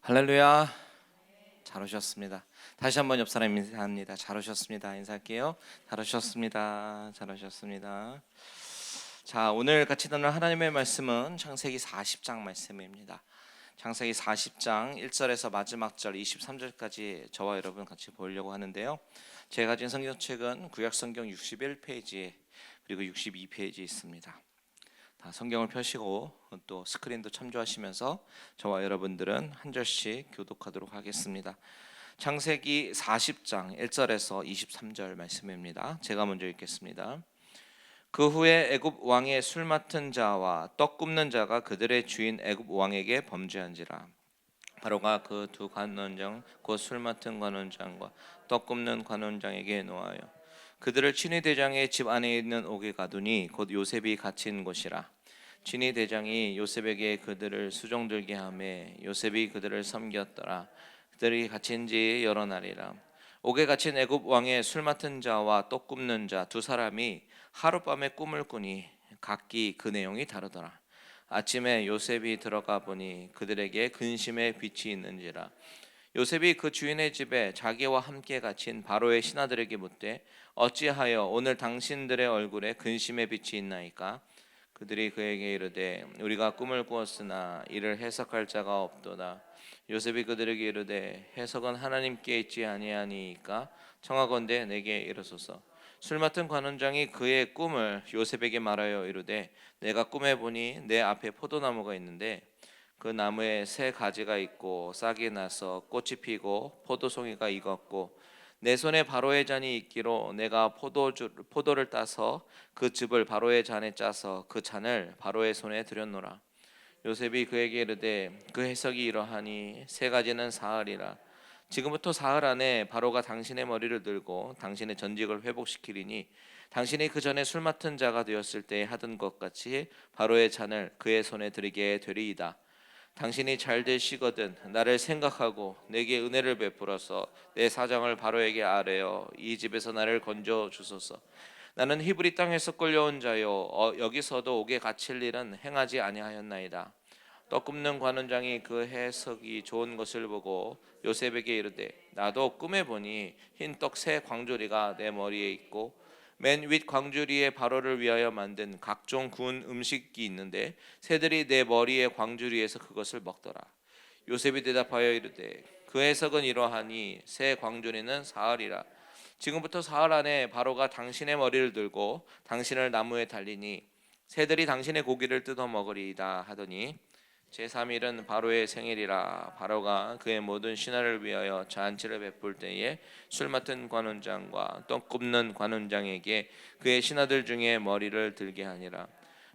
할렐루야. 잘 오셨습니다. 다시 한번 옆 사람 인사합니다. 잘 오셨습니다. 인사할게요. 잘 오셨습니다. 잘 오셨습니다. 자, 오늘 같이 나눌 하나님의 말씀은 창세기 40장 말씀입니다. 창세기 40장 1절에서 마지막 절 23절까지 저와 여러분 같이 보려고 하는데요. 제가 가진 성경책은 구약 성경 61페이지 그리고 62페이지 있습니다. 다 성경을 펴시고 또 스크린도 참조하시면서 저와 여러분들은 한 절씩 교독하도록 하겠습니다. 창세기 40장 1절에서 23절 말씀입니다. 제가 먼저 읽겠습니다. 그 후에 애굽 왕의 술 맡은 자와 떡 굽는 자가 그들의 주인 애굽 왕에게 범죄한지라. 바로가 그 두 관원장 곧 술 맡은 관원장과 떡 굽는 관원장에게 노하여 그들을 친위 대장의 집 안에 있는 옥에 가두니 곧 요셉이 갇힌 곳이라. 친위 대장이 요셉에게 그들을 수종들게 하매 요셉이 그들을 섬겼더라. 그들이 갇힌 지 여러 날이라. 옥에 갇힌 애굽 왕의 술 맡은 자와 떡 굽는 자 두 사람이 하룻밤에 꿈을 꾸니 각기 그 내용이 다르더라. 아침에 요셉이 들어가 보니 그들에게 근심의 빛이 있는지라. 요셉이 그 주인의 집에 자기와 함께 갇힌 바로의 신하들에게 묻되 어찌하여 오늘 당신들의 얼굴에 근심의 빛이 있나이까? 그들이 그에게 이르되 우리가 꿈을 꾸었으나 이를 해석할 자가 없도다. 요셉이 그들에게 이르되 해석은 하나님께 있지 아니하니이까 청하건대 내게 이르소서. 술 맡은 관원장이 그의 꿈을 요셉에게 말하여 이르되 내가 꿈에 보니 내 앞에 포도나무가 있는데 그 나무에 새 가지가 있고 싹이 나서 꽃이 피고 포도송이가 익었고 내 손에 바로의 잔이 있기로 내가 포도를 따서 그 즙을 바로의 잔에 짜서 그 잔을 바로의 손에 들였노라. 요셉이 그에게 이르되 그 해석이 이러하니 세 가지는 사흘이라. 지금부터 사흘 안에 바로가 당신의 머리를 들고 당신의 전직을 회복시키리니 당신이 그 전에 술 맡은 자가 되었을 때 하던 것 같이 바로의 잔을 그의 손에 들이게 되리이다. 당신이 잘 되시거든 나를 생각하고 내게 은혜를 베풀어서 내 사정을 바로에게 아뢰어 이 집에서 나를 건져 주소서. 나는 히브리 땅에서 끌려온 자요 여기서도 옥에 갇힐 일은 행하지 아니하였나이다. 떡 굽는 관원장이 그 해석이 좋은 것을 보고 요셉에게 이르되 나도 꿈에 보니 흰 떡 새 광주리가 내 머리에 있고 맨 윗 광주리에 바로를 위하여 만든 각종 구운 음식이 있는데 새들이 내 머리의 광주리에서 그것을 먹더라. 요셉이 대답하여 이르되 그 해석은 이러하니 새 광주리는 사흘이라. 지금부터 사흘 안에 바로가 당신의 머리를 들고 당신을 나무에 달리니 새들이 당신의 고기를 뜯어 먹으리이다 하더니 제3일은 바로의 생일이라. 바로가 그의 모든 신하를 위하여 잔치를 베풀 때에 술 맡은 관원장과 떡 굽는 관원장에게 그의 신하들 중에 머리를 들게 하니라.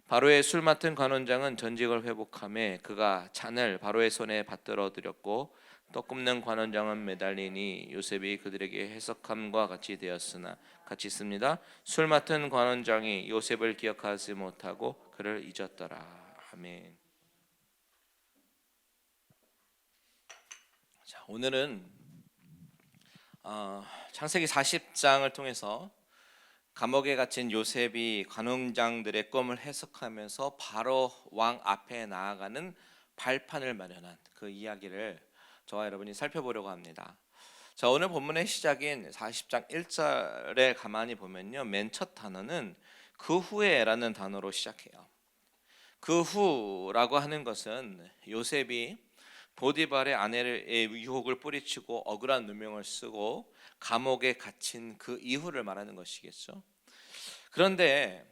바로의 술 맡은 관원장은 전직을 회복하며 그가 잔을 바로의 손에 받들어 드렸고 떡 굽는 관원장은 매달리니 요셉이 그들에게 해석함과 같이 되었으나 같이 있습니다. 술 맡은 관원장이 요셉을 기억하지 못하고 그를 잊었더라. 아멘. 자, 오늘은 창세기 40장을 통해서 감옥에 갇힌 요셉이 관원장들의 꿈을 해석하면서 바로 왕 앞에 나아가는 발판을 마련한 그 이야기를 저와 여러분이 살펴보려고 합니다. 자, 오늘 본문의 시작인 40장 1절에 가만히 보면요, 맨 첫 단어는 그 후에라는 단어로 시작해요. 그 후라고 하는 것은 요셉이 보디발의 아내의 유혹을 뿌리치고 억울한 누명을 쓰고 감옥에 갇힌 그 이후를 말하는 것이겠죠. 그런데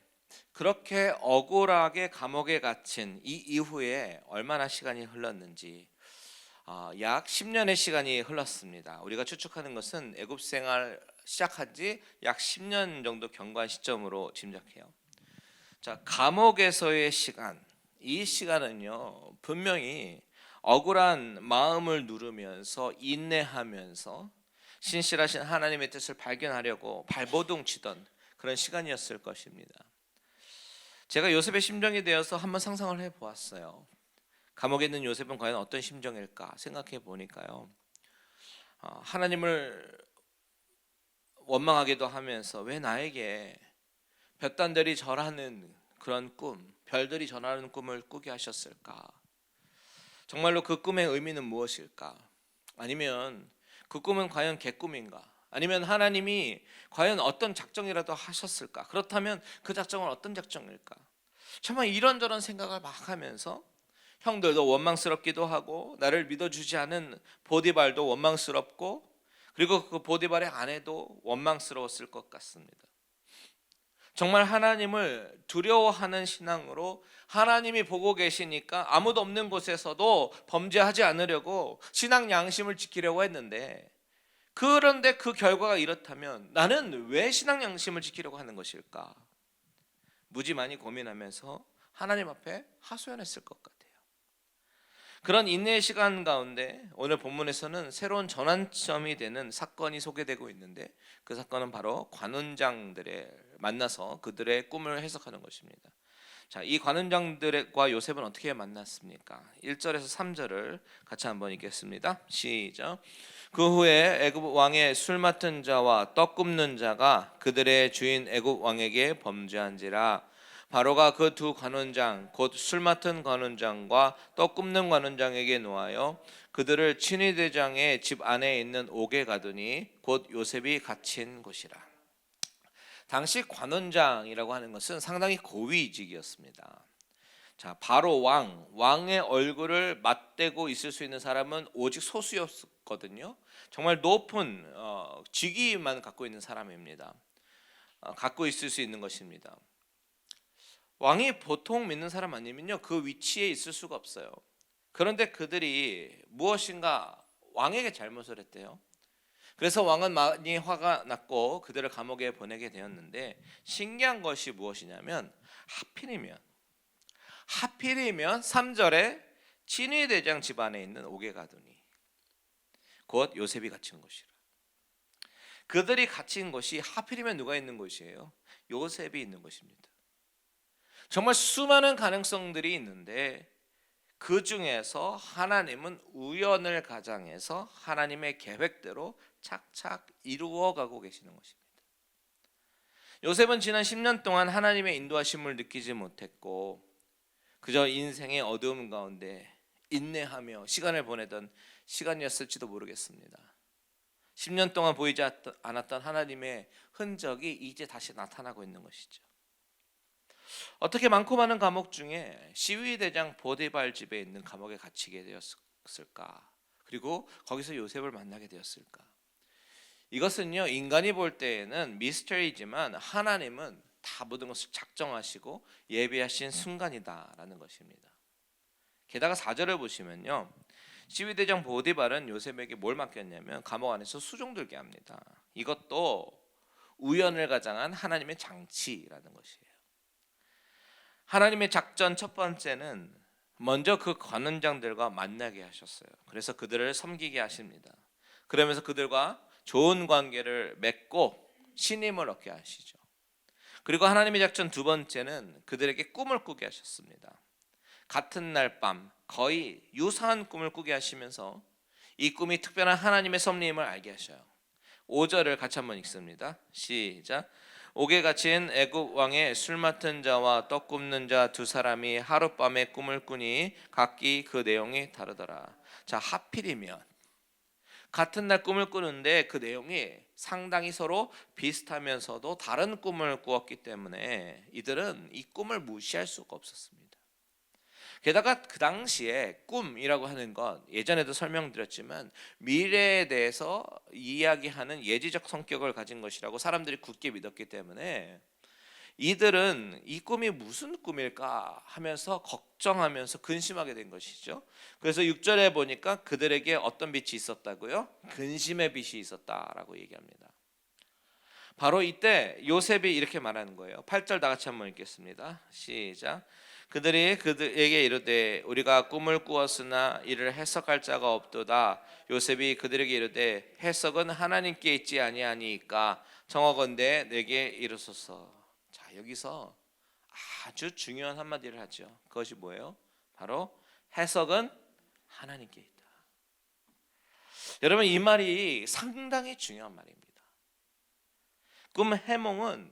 그렇게 억울하게 감옥에 갇힌 이 이후에 얼마나 시간이 흘렀는지 약 10년의 시간이 흘렀습니다. 우리가 추측하는 것은 애굽 생활 시작한 지 약 10년 정도 경과한 시점으로 짐작해요. 자, 감옥에서의 시간, 이 시간은요 분명히 억울한 마음을 누르면서 인내하면서 신실하신 하나님의 뜻을 발견하려고 발버둥 치던 그런 시간이었을 것입니다. 제가 요셉의 심정이 되어서 한번 상상을 해보았어요. 감옥에 있는 요셉은 과연 어떤 심정일까 생각해 보니까요, 하나님을 원망하기도 하면서 왜 나에게 볕단들이 절하는 그런 꿈, 별들이 절하는 꿈을 꾸게 하셨을까? 정말로 그 꿈의 의미는 무엇일까? 아니면 그 꿈은 과연 개꿈인가? 아니면 하나님이 과연 어떤 작정이라도 하셨을까? 그렇다면 그 작정은 어떤 작정일까? 정말 이런저런 생각을 막 하면서 형들도 원망스럽기도 하고 나를 믿어주지 않은 보디발도 원망스럽고 그리고 그 보디발의 아내도 원망스러웠을 것 같습니다. 정말 하나님을 두려워하는 신앙으로 하나님이 보고 계시니까 아무도 없는 곳에서도 범죄하지 않으려고 신앙 양심을 지키려고 했는데, 그런데 그 결과가 이렇다면 나는 왜 신앙 양심을 지키려고 하는 것일까? 무지 많이 고민하면서 하나님 앞에 하소연했을 것 같아요. 그런 인내의 시간 가운데 오늘 본문에서는 새로운 전환점이 되는 사건이 소개되고 있는데, 그 사건은 바로 관원장들을 만나서 그들의 꿈을 해석하는 것입니다. 자, 이 관원장들과 요셉은 어떻게 만났습니까? 1절에서 3절을 같이 한번 읽겠습니다. 시작. 그 후에 애굽 왕의 술 맡은 자와 떡 굽는 자가 그들의 주인 애굽 왕에게 범죄한지라. 바로가 그 두 관원장 곧 술 맡은 관원장과 떡 굽는 관원장에게 노하여 그들을 친위대장의 집 안에 있는 옥에 가두니 곧 요셉이 갇힌 곳이라. 당시 관원장이라고 하는 것은 상당히 고위직이었습니다. 자, 바로 왕의 얼굴을 맞대고 있을 수 있는 사람은 오직 소수였거든요. 정말 높은 직위만 갖고 있는 사람입니다. 갖고 있을 수 있는 것입니다. 왕이 보통 믿는 사람 아니면요, 그 위치에 있을 수가 없어요. 그런데 그들이 무엇인가 왕에게 잘못을 했대요. 그래서 왕은 많이 화가 났고 그들을 감옥에 보내게 되었는데, 신기한 것이 무엇이냐면 하필이면 3절에 친위대장 집안에 있는 옥에 가두니 곧 요셉이 갇힌 곳이라. 그들이 갇힌 곳이 하필이면 누가 있는 곳이에요? 요셉이 있는 곳입니다. 정말 수많은 가능성들이 있는데 그 중에서 하나님은 우연을 가장해서 하나님의 계획대로 착착 이루어가고 계시는 것입니다. 요셉은 지난 10년 동안 하나님의 인도하심을 느끼지 못했고 그저 인생의 어두움 가운데 인내하며 시간을 보내던 시간이었을지도 모르겠습니다. 10년 동안 보이지 않았던 하나님의 흔적이 이제 다시 나타나고 있는 것이죠. 어떻게 많고 많은 감옥 중에 시위대장 보디발 집에 있는 감옥에 갇히게 되었을까? 그리고 거기서 요셉을 만나게 되었을까? 이것은요, 인간이 볼 때에는 미스터리지만 하나님은 다 모든 것을 작정하시고 예비하신 순간이다라는 것입니다. 게다가 4절을 보시면요, 시위대장 보디발은 요셉에게 뭘 맡겼냐면 감옥 안에서 수종들게 합니다. 이것도 우연을 가장한 하나님의 장치라는 것이에요. 하나님의 작전 첫 번째는 먼저 그 관원장들과 만나게 하셨어요. 그래서 그들을 섬기게 하십니다. 그러면서 그들과 좋은 관계를 맺고 신임을 얻게 하시죠. 그리고 하나님의 작전 두 번째는 그들에게 꿈을 꾸게 하셨습니다. 같은 날 밤 거의 유사한 꿈을 꾸게 하시면서 이 꿈이 특별한 하나님의 섭리임을 알게 하셔요. 5절을 같이 한번 읽습니다. 시작. 옥에 갇힌 애굽 왕의 술 맡은 자와 떡 굽는 자 두 사람이 하룻밤에 꿈을 꾸니 각기 그 내용이 다르더라. 자, 하필이면 같은 날 꿈을 꾸는데 그 내용이 상당히 서로 비슷하면서도 다른 꿈을 꾸었기 때문에 이들은 이 꿈을 무시할 수가 없었습니다. 게다가 그 당시에 꿈이라고 하는 것, 예전에도 설명드렸지만 미래에 대해서 이야기하는 예지적 성격을 가진 것이라고 사람들이 굳게 믿었기 때문에 이들은 이 꿈이 무슨 꿈일까 하면서 걱정하면서 근심하게 된 것이죠. 그래서 6절에 보니까 그들에게 어떤 빛이 있었다고요? 근심의 빛이 있었다라고 얘기합니다. 바로 이때 요셉이 이렇게 말하는 거예요. 8절 다 같이 한번 읽겠습니다. 시작. 그들이 그들에게 이르되 우리가 꿈을 꾸었으나 이를 해석할 자가 없도다. 요셉이 그들에게 이르되 해석은 하나님께 있지 아니하니까 청하건대 내게 이르소서. 자, 여기서 아주 중요한 한마디를 하죠. 그것이 뭐예요? 바로 해석은 하나님께 있다. 여러분, 이 말이 상당히 중요한 말입니다. 꿈 해몽은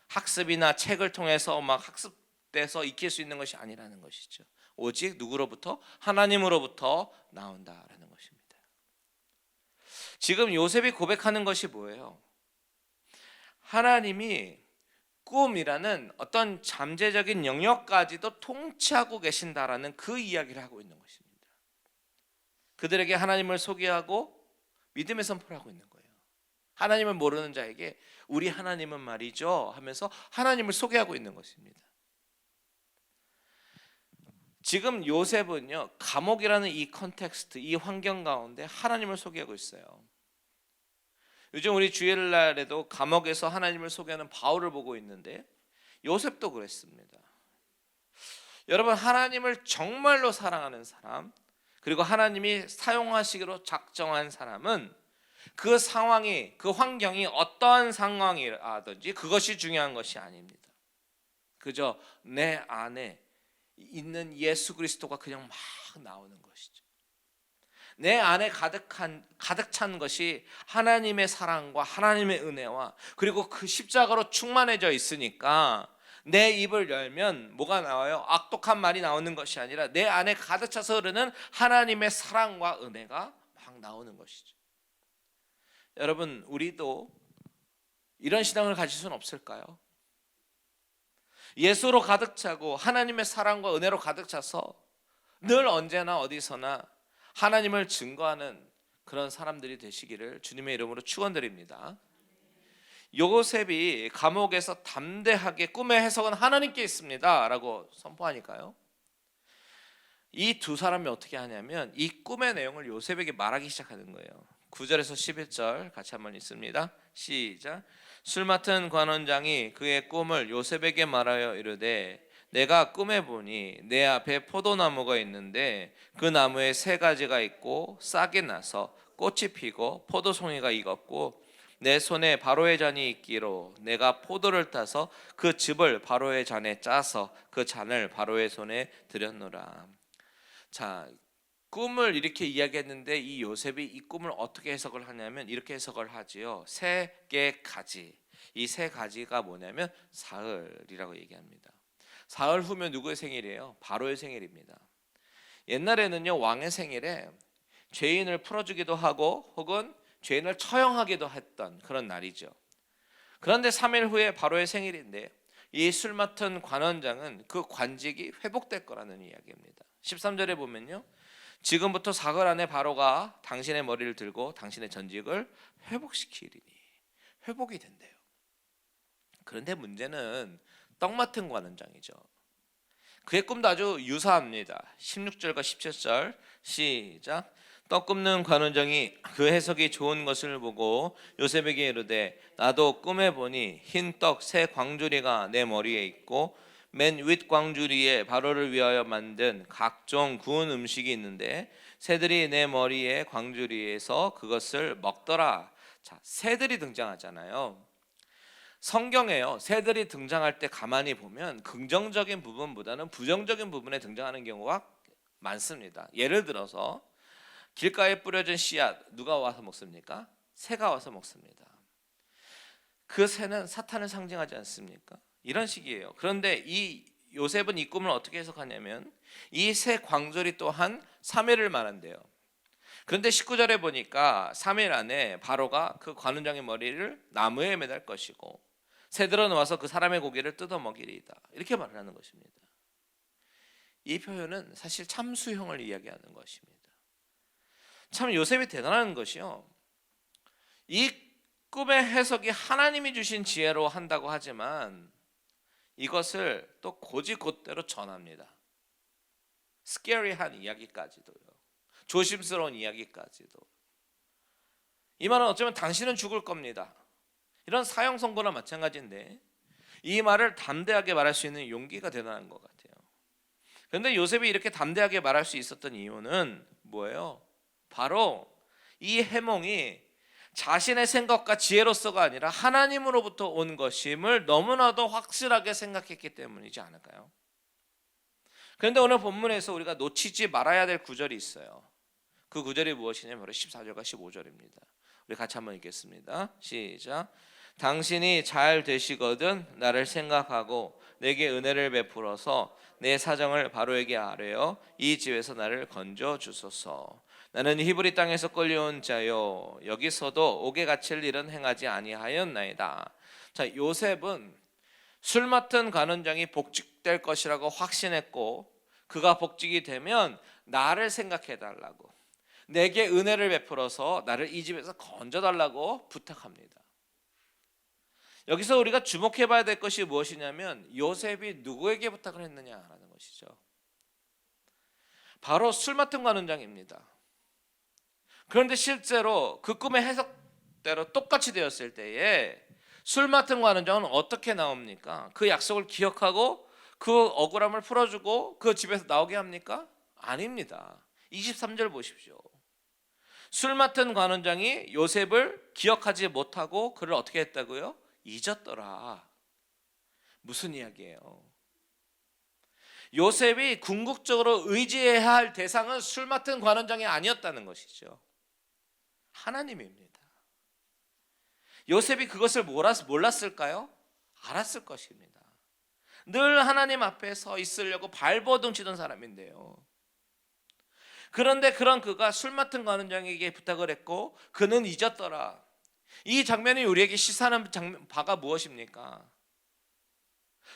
학습이나 책을 통해서 막 학습돼서 익힐 수 있는 것이 아니라는 것이죠. 오직 누구로부터? 하나님으로부터 나온다라는 것입니다. 지금 요셉이 고백하는 것이 뭐예요? 하나님이 꿈이라는 어떤 잠재적인 영역까지도 통치하고 계신다라는 그 이야기를 하고 있는 것입니다. 그들에게 하나님을 소개하고 믿음의 선포를 하고 있는 거예요. 하나님을 모르는 자에게 우리 하나님은 말이죠 하면서 하나님을 소개하고 있는 것입니다. 지금 요셉은요, 감옥이라는 이 컨텍스트, 이 환경 가운데 하나님을 소개하고 있어요. 요즘 우리 주일날에도 감옥에서 하나님을 소개하는 바울을 보고 있는데 요셉도 그랬습니다. 여러분, 하나님을 정말로 사랑하는 사람, 그리고 하나님이 사용하시기로 작정한 사람은 그 상황이, 그 환경이 어떠한 상황이라든지 그것이 중요한 것이 아닙니다. 그저 내 안에 있는 예수 그리스도가 그냥 막 나오는 것이죠. 내 안에 가득 찬 것이 하나님의 사랑과 하나님의 은혜와 그리고 그 십자가로 충만해져 있으니까 내 입을 열면 뭐가 나와요? 악독한 말이 나오는 것이 아니라 내 안에 가득 차서 흐르는 하나님의 사랑과 은혜가 막 나오는 것이죠. 여러분, 우리도 이런 신앙을 가질 수는 없을까요? 예수로 가득 차고 하나님의 사랑과 은혜로 가득 차서 늘 언제나 어디서나 하나님을 증거하는 그런 사람들이 되시기를 주님의 이름으로 축원드립니다. 요셉이 감옥에서 담대하게 꿈의 해석은 하나님께 있습니다 라고 선포하니까요, 이 두 사람이 어떻게 하냐면 이 꿈의 내용을 요셉에게 말하기 시작하는 거예요. 9절에서 11절 같이 한번 읽습니다. 시작. 술 맡은 관원장이 그의 꿈을 요셉에게 말하여 이르되 내가 꿈에 보니 내 앞에 포도나무가 있는데 그 나무에 세 가지가 있고 싹이 나서 꽃이 피고 포도송이가 익었고 내 손에 바로의 잔이 있기로 내가 포도를 따서 그 즙을 바로의 잔에 짜서 그 잔을 바로의 손에 드렸노라. 자, 꿈을 이렇게 이야기했는데 이 요셉이 이 꿈을 어떻게 해석을 하냐면 이렇게 해석을 하지요. 세 개 가지. 이 세 가지가 뭐냐면 사흘이라고 얘기합니다. 사흘 후면 누구의 생일이에요? 바로의 생일입니다. 옛날에는요, 왕의 생일에 죄인을 풀어주기도 하고 혹은 죄인을 처형하기도 했던 그런 날이죠. 그런데 3일 후에 바로의 생일인데 이 술 맡은 관원장은 그 관직이 회복될 거라는 이야기입니다. 13절에 보면요, 지금부터 사흘 안에 바로가 당신의 머리를 들고 당신의 전직을 회복시키리니, 회복이 된대요. 그런데 문제는 떡 맡은 관원장이죠. 그의 꿈도 아주 유사합니다. 16절과 17절 시작. 떡 굽는 관원장이 그 해석이 좋은 것을 보고 요셉에게 이르되 나도 꿈에 보니 흰 떡 세 광주리가 내 머리에 있고 맨 윗 광주리에 바로를 위하여 만든 각종 구운 음식이 있는데 새들이 내 머리에 광주리에서 그것을 먹더라. 자, 새들이 등장하잖아요. 성경에요, 새들이 등장할 때 가만히 보면 긍정적인 부분보다는 부정적인 부분에 등장하는 경우가 많습니다. 예를 들어서 길가에 뿌려진 씨앗 누가 와서 먹습니까? 새가 와서 먹습니다. 그 새는 사탄을 상징하지 않습니까? 이런 식이에요. 그런데 이 요셉은 이 꿈을 어떻게 해석하냐면 이 새 광절이 또한 3일을 말한대요. 그런데 19절에 보니까 3일 안에 바로가 그 관원장의 머리를 나무에 매달 것이고 새들은 와서 그 사람의 고기를 뜯어 먹이리이다, 이렇게 말을 하는 것입니다. 이 표현은 사실 참수형을 이야기하는 것입니다. 참 요셉이 대단한 것이요, 이 꿈의 해석이 하나님이 주신 지혜로 한다고 하지만 이것을 또 곧이곧대로 전합니다. 스케리한 이야기까지도요, 조심스러운 이야기까지도. 이 말은 어쩌면 당신은 죽을 겁니다, 이런 사형 선고나 마찬가지인데 이 말을 담대하게 말할 수 있는 용기가 대단한 것 같아요. 그런데 요셉이 이렇게 담대하게 말할 수 있었던 이유는 뭐예요? 바로 이 해몽이 자신의 생각과 지혜로서가 아니라 하나님으로부터 온 것임을 너무나도 확실하게 생각했기 때문이지 않을까요? 그런데 오늘 본문에서 우리가 놓치지 말아야 될 구절이 있어요. 그 구절이 무엇이냐면 바로 14절과 15절입니다. 우리 같이 한번 읽겠습니다. 시작. 당신이 잘 되시거든 나를 생각하고 내게 은혜를 베풀어서 내 사정을 바로에게 아뢰어 이 집에서 나를 건져 주소서. 나는 히브리 땅에서 끌려온 자요 여기서도 옥에 갇힐 일은 행하지 아니하였나이다. 자, 요셉은 술 맡은 간원장이 복직될 것이라고 확신했고, 그가 복직이 되면 나를 생각해 달라고, 내게 은혜를 베풀어서 나를 이 집에서 건져 달라고 부탁합니다. 여기서 우리가 주목해 봐야 될 것이 무엇이냐면 요셉이 누구에게 부탁을 했느냐라는 것이죠. 바로 술 맡은 간원장입니다. 그런데 실제로 그 꿈의 해석대로 똑같이 되었을 때에 술 맡은 관원장은 어떻게 나옵니까? 그 약속을 기억하고 그 억울함을 풀어주고 그 집에서 나오게 합니까? 아닙니다. 23절 보십시오. 술 맡은 관원장이 요셉을 기억하지 못하고 그를 어떻게 했다고요? 잊었더라. 무슨 이야기예요? 요셉이 궁극적으로 의지해야 할 대상은 술 맡은 관원장이 아니었다는 것이죠. 하나님입니다. 요셉이 그것을 몰랐을까요? 알았을 것입니다. 늘 하나님 앞에 서 있으려고 발버둥 치던 사람인데요. 그런데 그런 그가 술 맡은 관원장에게 부탁을 했고 그는 잊었더라. 이 장면이 우리에게 시사하는 바가 무엇입니까?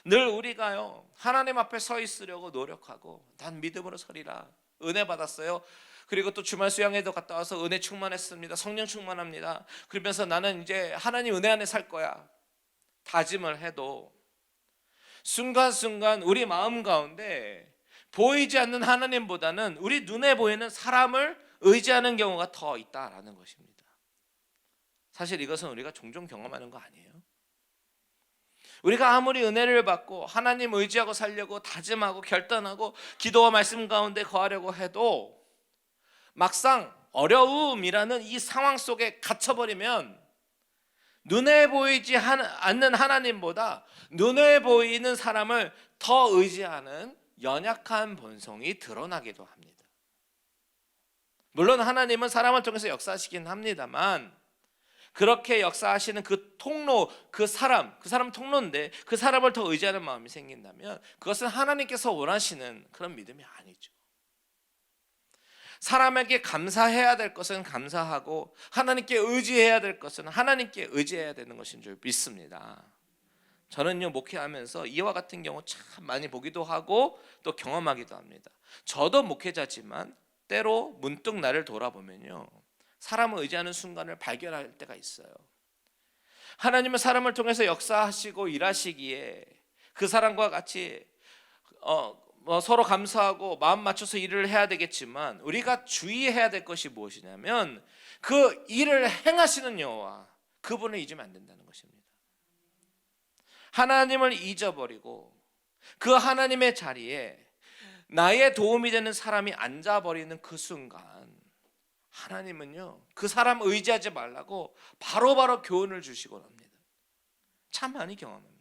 늘 우리가요 하나님 앞에 서 있으려고 노력하고 난 믿음으로 서리라, 은혜 받았어요, 그리고 또 주말 수양회도 갔다 와서 은혜 충만했습니다, 성령 충만합니다, 그러면서 나는 이제 하나님 은혜 안에 살 거야 다짐을 해도 순간순간 우리 마음 가운데 보이지 않는 하나님보다는 우리 눈에 보이는 사람을 의지하는 경우가 더 있다라는 것입니다. 사실 이것은 우리가 종종 경험하는 거 아니에요? 우리가 아무리 은혜를 받고 하나님 의지하고 살려고 다짐하고 결단하고 기도와 말씀 가운데 거하려고 해도 막상 어려움이라는 이 상황 속에 갇혀버리면 눈에 보이지 않는 하나님보다 눈에 보이는 사람을 더 의지하는 연약한 본성이 드러나기도 합니다. 물론 하나님은 사람을 통해서 역사하시긴 합니다만 그렇게 역사하시는 그 통로, 그 사람 통로인데 그 사람을 더 의지하는 마음이 생긴다면 그것은 하나님께서 원하시는 그런 믿음이 아니죠. 사람에게 감사해야 될 것은 감사하고 하나님께 의지해야 될 것은 하나님께 의지해야 되는 것인 줄 믿습니다. 저는요 목회하면서 이와 같은 경우 참 많이 보기도 하고 또 경험하기도 합니다. 저도 목회자지만 때로 문득 나를 돌아보면요 사람을 의지하는 순간을 발견할 때가 있어요. 하나님은 사람을 통해서 역사하시고 일하시기에 그 사람과 같이 서로 감사하고 마음 맞춰서 일을 해야 되겠지만 우리가 주의해야 될 것이 무엇이냐면 그 일을 행하시는 여호와, 그분을 잊으면 안 된다는 것입니다. 하나님을 잊어버리고 그 하나님의 자리에 나의 도움이 되는 사람이 앉아버리는 그 순간 하나님은요 그 사람 의지하지 말라고 바로바로 교훈을 주시곤 합니다. 참 많이 경험합니다.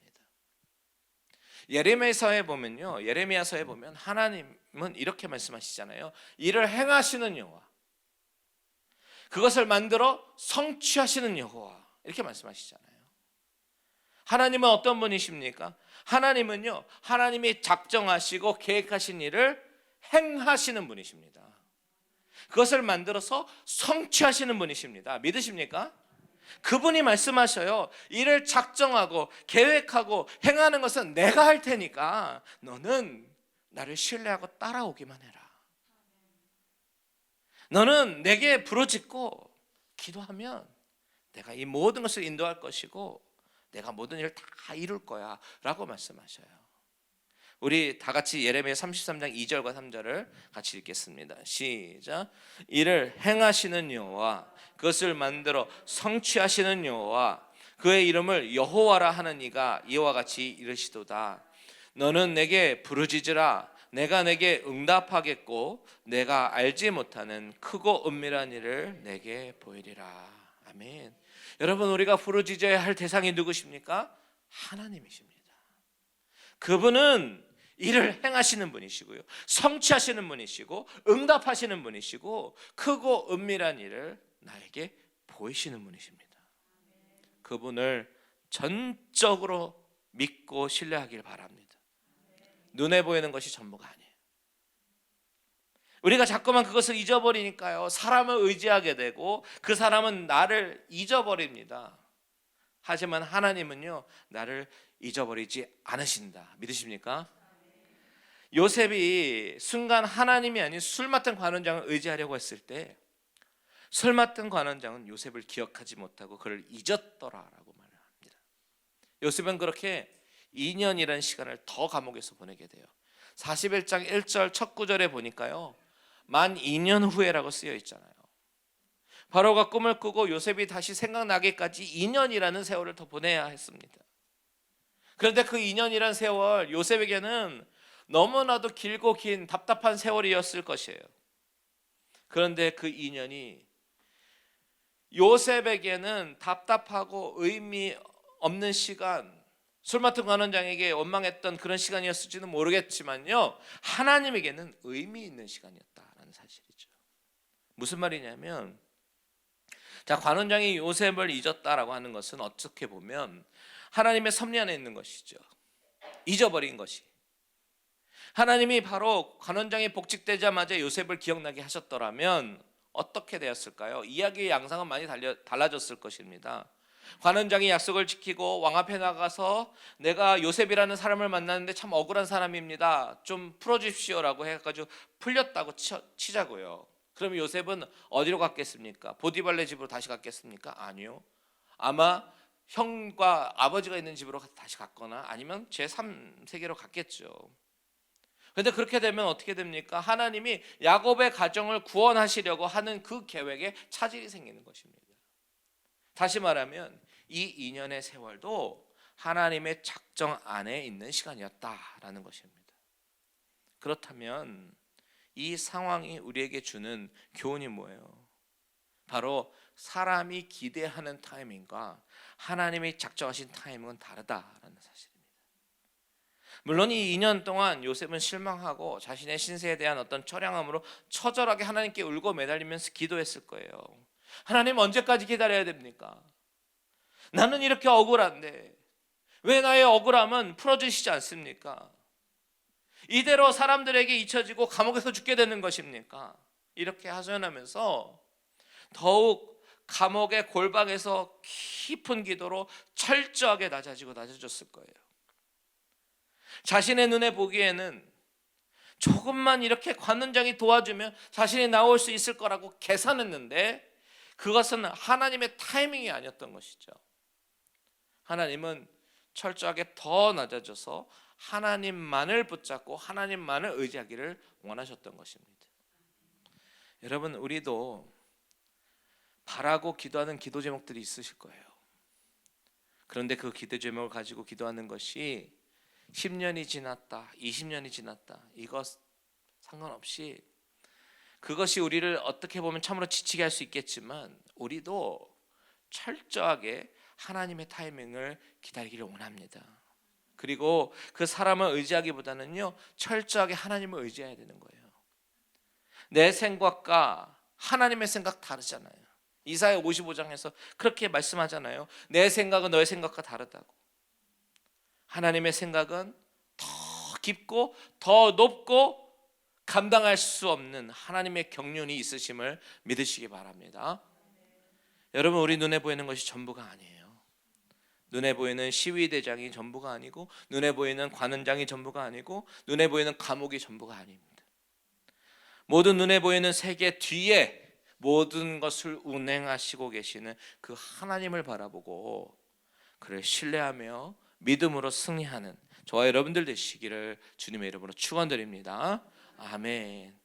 예레미야서에 보면 하나님은 이렇게 말씀하시잖아요. 이를 행하시는 여호와, 그것을 만들어 성취하시는 여호와, 이렇게 말씀하시잖아요. 하나님은 어떤 분이십니까? 하나님은요 하나님이 작정하시고 계획하신 일을 행하시는 분이십니다. 그것을 만들어서 성취하시는 분이십니다. 믿으십니까? 그분이 말씀하셔요. 일을 작정하고 계획하고 행하는 것은 내가 할 테니까 너는 나를 신뢰하고 따라오기만 해라. 너는 내게 부르짖고 기도하면 내가 이 모든 것을 인도할 것이고 내가 모든 일을 다 이룰 거야 라고 말씀하셔요. 우리 다 같이 예레미야 33장 2절과 3절을 같이 읽겠습니다. 시작. 이를 행하시는 여호와, 그것을 만들어 성취하시는 여호와, 그의 이름을 여호와라 하는 이가 이와 같이 이르시도다. 너는 내게 부르짖으라. 내가 내게 응답하겠고 내가 알지 못하는 크고 은밀한 일을 내게 보이리라. 아멘. 여러분, 우리가 부르짖어야 할 대상이 누구십니까? 하나님이십니다. 그분은 일을 행하시는 분이시고요, 성취하시는 분이시고 응답하시는 분이시고 크고 은밀한 일을 나에게 보이시는 분이십니다. 그분을 전적으로 믿고 신뢰하길 바랍니다. 눈에 보이는 것이 전부가 아니에요. 우리가 자꾸만 그것을 잊어버리니까요, 사람을 의지하게 되고 그 사람은 나를 잊어버립니다. 하지만 하나님은요, 나를 잊어버리지 않으신다. 믿으십니까? 요셉이 순간 하나님이 아닌 술 맡은 관원장을 의지하려고 했을 때 술 맡은 관원장은 요셉을 기억하지 못하고 그를 잊었더라라고 말을 합니다. 요셉은 그렇게 2년이라는 시간을 더 감옥에서 보내게 돼요. 41장 1절 첫 구절에 보니까요, 만 2년 후에라고 쓰여 있잖아요. 바로가 꿈을 꾸고 요셉이 다시 생각나기까지 2년이라는 세월을 더 보내야 했습니다. 그런데 그 2년이라는 세월, 요셉에게는 너무나도 길고 긴 답답한 세월이었을 것이에요. 그런데 그 2년이 요셉에게는 답답하고 의미 없는 시간, 술 맡은 관원장에게 원망했던 그런 시간이었을지는 모르겠지만요, 하나님에게는 의미 있는 시간이었다라는 사실이죠. 무슨 말이냐면, 자, 관원장이 요셉을 잊었다라고 하는 것은 어떻게 보면 하나님의 섭리 안에 있는 것이죠. 잊어버린 것이. 하나님이 바로 관원장이 복직되자마자 요셉을 기억나게 하셨더라면 어떻게 되었을까요? 이야기의 양상은 많이 달라졌을 것입니다. 관원장이 약속을 지키고 왕 앞에 나가서 내가 요셉이라는 사람을 만났는데 참 억울한 사람입니다, 좀 풀어주십시오라고 해가지고 풀렸다고 치자고요. 그럼 요셉은 어디로 갔겠습니까? 보디발의 집으로 다시 갔겠습니까? 아니요. 아마 형과 아버지가 있는 집으로 다시 갔거나 아니면 제3세계로 갔겠죠. 그런데 그렇게 되면 어떻게 됩니까? 하나님이 야곱의 가정을 구원하시려고 하는 그 계획에 차질이 생기는 것입니다. 다시 말하면 이 2년의 세월도 하나님의 작정 안에 있는 시간이었다라는 것입니다. 그렇다면 이 상황이 우리에게 주는 교훈이 뭐예요? 바로 사람이 기대하는 타이밍과 하나님이 작정하신 타이밍은 다르다라는 사실입니다. 물론 이 2년 동안 요셉은 실망하고 자신의 신세에 대한 어떤 처량함으로 처절하게 하나님께 울고 매달리면서 기도했을 거예요. 하나님, 언제까지 기다려야 됩니까? 나는 이렇게 억울한데 왜 나의 억울함은 풀어주시지 않습니까? 이대로 사람들에게 잊혀지고 감옥에서 죽게 되는 것입니까? 이렇게 하소연하면서 더욱 감옥의 골방에서 깊은 기도로 철저하게 낮아졌을 거예요. 자신의 눈에 보기에는 조금만 이렇게 관원장이 도와주면 자신이 나올 수 있을 거라고 계산했는데 그것은 하나님의 타이밍이 아니었던 것이죠. 하나님은 철저하게 더 낮아져서 하나님만을 붙잡고 하나님만을 의지하기를 원하셨던 것입니다. 여러분, 우리도 바라고 기도하는 기도 제목들이 있으실 거예요. 그런데 그 기도 제목을 가지고 기도하는 것이 10년이 지났다, 20년이 지났다, 이것 상관없이 그것이 우리를 어떻게 보면 참으로 지치게 할 수 있겠지만 우리도 철저하게 하나님의 타이밍을 기다리기를 원합니다. 그리고 그 사람을 의지하기보다는요, 철저하게 하나님을 의지해야 되는 거예요. 내 생각과 하나님의 생각 다르잖아요. 이사야 55장에서 그렇게 말씀하잖아요. 내 생각은 너의 생각과 다르다고. 하나님의 생각은 더 깊고 더 높고 감당할 수 없는 하나님의 경륜이 있으심을 믿으시기 바랍니다. 여러분, 우리 눈에 보이는 것이 전부가 아니에요. 눈에 보이는 시위대장이 전부가 아니고 눈에 보이는 관원장이 전부가 아니고 눈에 보이는 감옥이 전부가 아닙니다. 모든 눈에 보이는 세계 뒤에 모든 것을 운행하시고 계시는 그 하나님을 바라보고 그를 신뢰하며 믿음으로 승리하는 저와 여러분들 되시기를 주님의 이름으로 축원드립니다. 아멘.